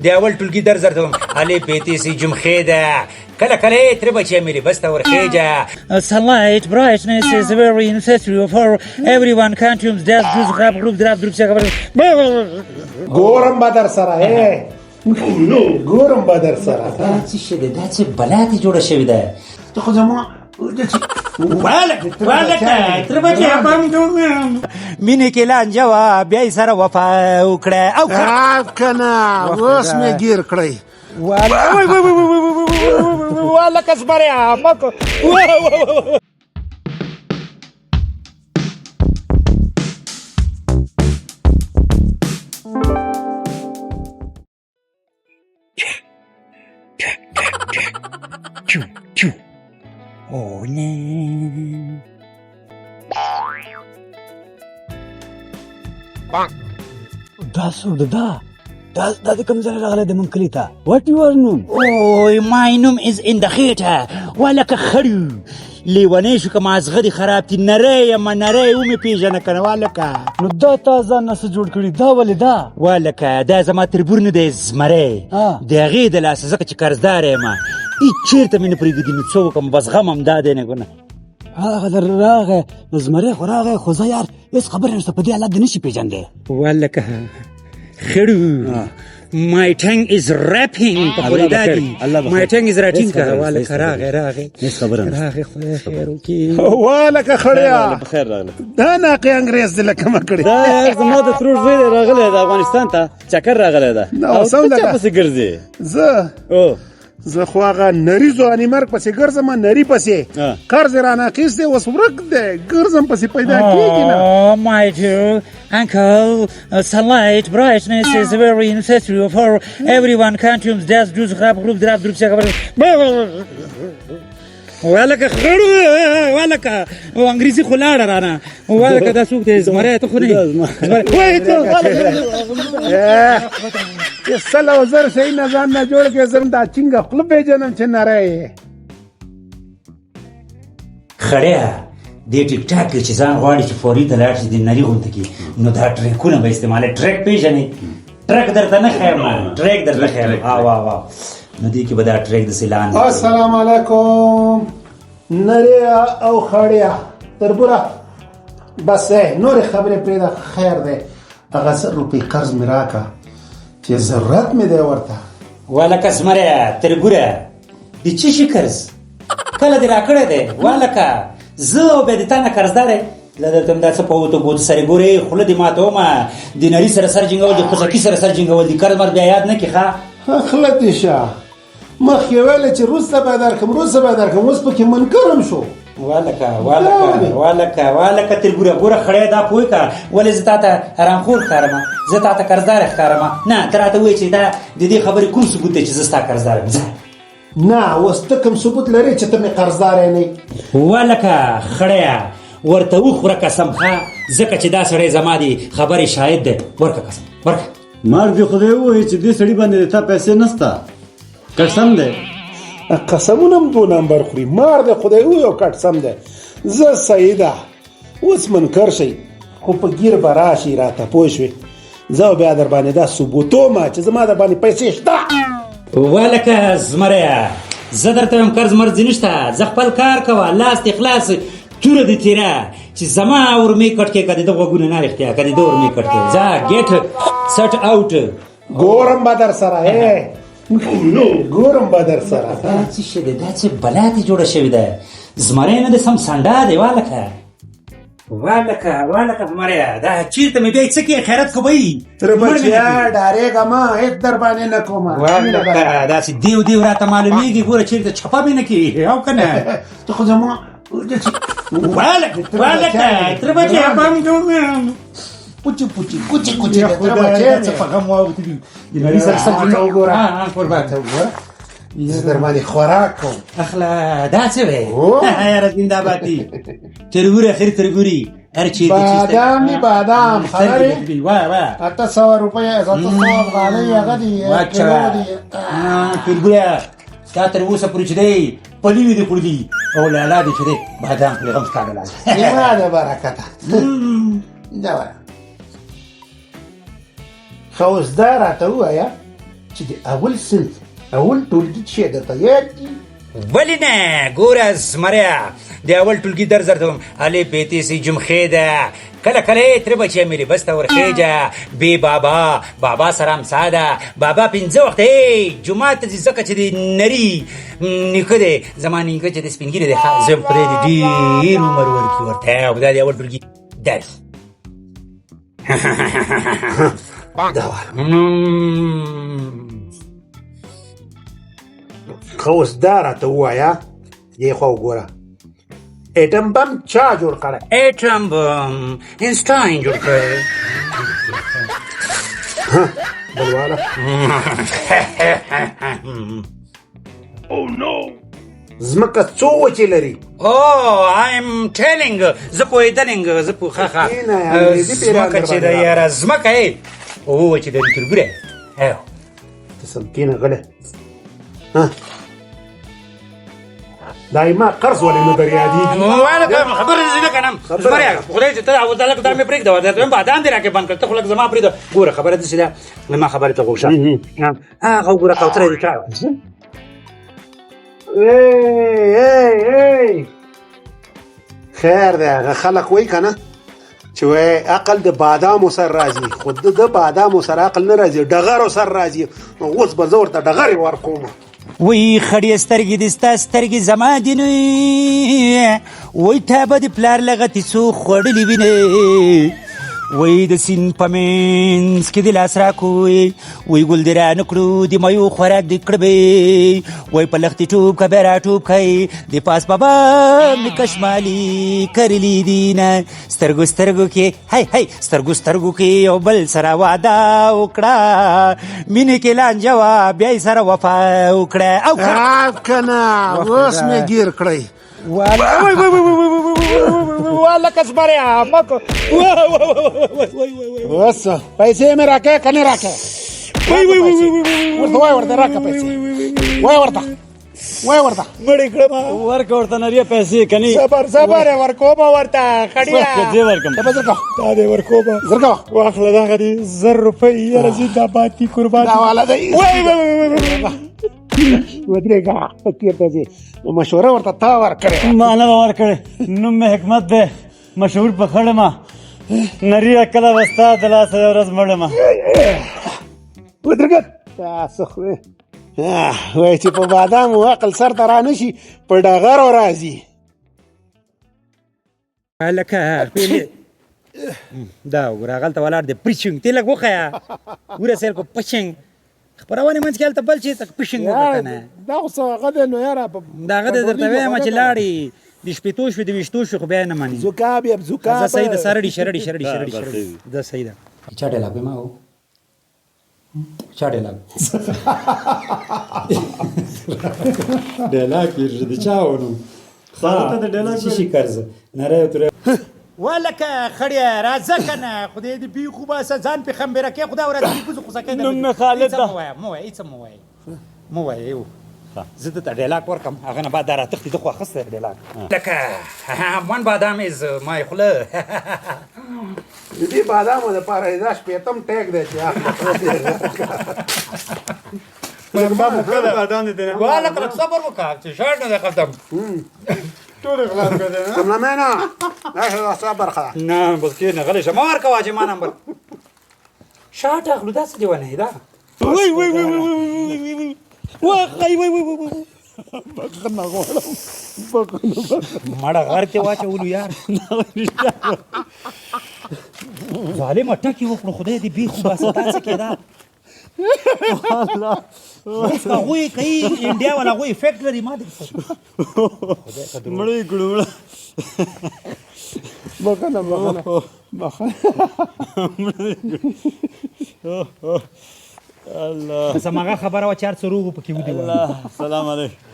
د اول ټولګي درس درته وایم الف ب ت س ج خ د کله کله یې ترې بچی مې بس ته ورخېجه. Sunlight brightness is very necessary for everyone consumes that juice grab group drop group ګورم به در سره ګورم به در سره دا څه شی دی دا څه بلا دې جوړه شوې ده. ته خو زما مینې کې لانجه وه بیا یې سره وفا وکړه او که نه اوس مې ګیر کړی لکه زمریا مکو Oh, no. دا څوک ده دا د کوم ځای راغلی د من کلي ته واټ یور نوم Oh, my name is in the theater. ولکه خړو لیونی شو که مازغه دې خراب تي نری یم نری ومې پېژنه که نه والکه نو دا تا ځان نه څه جوړ کړي دا ولې دا والکه دا زما تربور نه دی زمری د هغې د لاسه ځکه چې قرضدار یم هېڅ چېرته مې نه پرېږدي نو څه وکړم بس غم هم دا دی نه که نه هغه در راغی نو زمری خو راغی خو زه یار هېڅ خبره نشته په دې حالت دې نشي پېژندی والکه خړو My tongue is rapping په خدای دادي My tongue is rapping که والکه راغی هېڅ خبره نشته راغی خدای خیر وکړي والکه خړیا بخیر راغله دا ناقي انګریز دې لکه مه کړې دا یار زما د ترور زوی دی راغلی د افغانستان ته چکر راغلی ده او ته چا پسې ګرځې زه خو هغه نري ځوانیمرګ پسې ګرځم نري پسې قرض یې رانه اخیستی اوس ورک دی ګرځم پسې پیدا کېږي نه Oh, my dear uncle, sunlight brightness is very necessary for everyone consumes that juice grab group drop group والکه خړو والکه انګریزي خو لاړه رانه والکه دا څوک دی زمری ته خو نه یې سل او زر صحیح نه ځان نه جوړ کړې زم دا چینګه خوله پېژنم چې نری یې خړیا دې ټیک ټاک کې چې ځان غواړي چې فوري ته لاړ شي د نري غونته کې نو دا ټریکونه به استعمالوي ټریک پېژنې ټریک درته نه ښیم ټریک درته ښیم واه نو دې کې به دا ټریک داسې لاندې السلام علیکم نریا او خړیا تربوره بس نورې خبرې پرېږده خیر دی هغه 100 روپۍ قرض مې راکړه چې ضرورت مې دی ورته والکه زمریا تربوره د څه شي قرض کله دې راکړی دی والکه زه او بیا د تا نه قرضدار یم لا درته هم دا څه په اوتو بوتو سره ګورې خوله دې ماتومه د نري سره سر جنګول د خوسکي سره سر جنګول د قرض مرد بیا یاد نه کړي ښه خله دې شه مخکې ویله چې وروسته به درکړم اوس پکې منکرم شو والکه تربوره ګوره خړی دا پوه که ولې زه تا ته حرامخور ښکارمه زه تا ته قرضدار ښکارمه نه ته راته ووایې چې دا د دې خبرې کوم ثبوت دی چې زه ستا قرضدار یم نه اوس ته کوم ثبوت لرې چې ته مې قرضدار یې نه والکه خړیه ورته وخوره قسم ښه ځکه چې دا سړی زما د خبرې شاهد دی ورکه قسم ورکه مرګ دې خدای ووایي چې دې سړي باندې د تا پیسې نسته قسم دی قسمونه هم 2 نمبر خوري مار دی خدای ووایي کټ سم دی زه سیده اوس منکر شئ خو په ګیر به راشئ راته پوه شوې زه بیا در باندې دا ثبوتومه چې زما در باندې پیسې شته والکه زمریا زه درته وایم قرض مرض نشته زه خپل کار کوه لاس دې خلاص توره دې تیره چې زما ورمې کټ کې که د ده غوږونه نه رښتیا که د ده ورمې کټ کې ځه ګیټ سټ آوټ ګورم به در سره ګورم به در سره دا څه شی دی دا څه بلا دې جوړه شوې ده زمری نه دی سم سنډا دی والکه زمریا دا چېرته مې بیا څه کې خیرت خو به وي تر بچیا ډارېږه مه هېڅ در باندې نه کومه والکه داسې دیو راته معلومېږي ګوره چېرته چپه مې نه کړي او که نه ته خو زما والکه تر بچیا کوچی تر بچیا څه په غم واوښتي د نري سره سر وګوره قربان زه در باندې خوراک کوم اخلا دا څه وی یاره زنده‌بادي تربوري اخر تربوري هر چی بادام خبرې وای 800 روپۍ 700 افغانۍ هغه دي تربوري تا تر اوسه پورې چې دی پلي دې کړي او لالا دې چې دی بادام پرې غم ښکارېلا زما د برکته دا ښه اوس دا راته ووایه چې د اول صنف اول ټولګي چې درته یاد دي؟ ولې نه ګوره زمریه د اول ټولګي درس درته وایم الف ب ت س ج ده کله کله یې ترې بچی مې بس ته ورخېږه بې بابا سره امسا ده بابا پنځه وخته جومات ته ځي ځکه چې د نري نیکه دی زما نیکه چې د سپین ږیري دی زه یم خدای دې ډېر عمر ورکړي ورته او دا د اول ټولګي درس دا خو اوس دا راته ووایه دې خوا وګوره ایټم بم چا جوړ کړی؟ ایټم بم اینسټاین جوړ کړی بلواله ځمکه څو وچې لري؟ I'm telling زه پوهېدلنګ زه پوښه ځمکه چې ده یاره ځمکه یې اوه چې لري ترګوره ته سم کېنه غلی دایما قرض ولې نه در یادېږي؟ خبره دې نه کنم زمریه خدای چې ته دا مې پرېږده درته وایم بادام دې راکې بند کړ ته خو لږ زما پرېږده ګوره خبره داسې ده زما خبرې ته غوږ شه هغه وګوره کوتره دې چا خیر دی هغه خلک وایي که نه چې وایي عقل د بادامو سر راځي خو د بادامو سره عقل نه راځي ډغرو سر راځي نو اوس به زه ورته ډغرې ورکوم وی خړې سترګې دې ستا سترګې زما دي نو وی تا به د پلار لغتې څو خوړلې وینې وی د سیند په منځ کې دې لاس راکوي وی ګل دې رانه کړو د میو خوراک دې کړبې وی په لختې ټوب که بیا راټوب کوي د پاس بابا مې کشمالي کرلي دي نه سترګو کې هی سترګو کې یو بل سره واده وکړه مینې کې لانجه وه بیا یې سره وفا وکړه او که نه اوس مې ګیر کړی لکه زمریه اوس پیسې مې راکړې که نه راکړې ورته وایه ورته راکړه پیسې وایه ورته مړې کړم ورکه ورته نریه پیسې کني صبر ورکومه ورته خړیا دې ورکم دا دې ورکومه زرګه واخله دغه دې 1000 روپۍ یاره زنده‌باد دي قربان دا والا دی ودرېږه چېرته ځې مشوره ورته تا ورکړې ما نه به ورکړې نوم مې حکمت دی مشهور په خړ ما نریه کله به ستا د لاسه یو ورځ مړ ما ودرېږه تاسو خو وایي چې په بادامو عقل سر ته را نه شي په ډغرو راځي لکه دا وګوره هغلته ولاړ دی پرچنګ ته لږ وښیه وره سیر کو پچنګ خپرونې منځ کې هلته بل شي ته پشنګ وکړه که نه دا خو څه هغه دی نو یاره د هغه دی درته وایم چې لاړې د شپېتو شوې د ویشتو شوې خو بیا نه مني زکاب یې زکاب زه صحیح ده سرړي شرړي دا صحیح ده چا ډیلاګ ما هو چا ډیلاګ یې د چا ونو خاطر ته د ډیلاګ شي قرض نری تر ولکه خړیا راځه کنه خدای دې بي خو باسه ځان په خمبره کې خدا ورته دې کوزه کوزه کې نوم خالد ده مو وای زه ته ډیلاګ ورکم هغه نه بعد را تختی د خو خسته ډیلاګ لکه وان بادام از مای خله دې بادامو لپاره دا شپېتم ټیک دی چې بادام دې نه ولکه صبر وکړه چې شاړ نه ختم ټول خلاص کړه کملمنه دا صبر خلاص نه بس کې نه غلې شمار کوا چې ما نمبر شاټ اخلو داسې دی ونه دا وای بخنه غواړم مړه غر کې واچولو یار ظالم ټکی وکړو خدای دې بي خو باسه داسې کېده هغوی کوي انډیا والا هغوی افیکټ لري ما دې مړی کړو بخنه الله زماغه خبره و 400 روپو پکې ودی الله سلام علیکم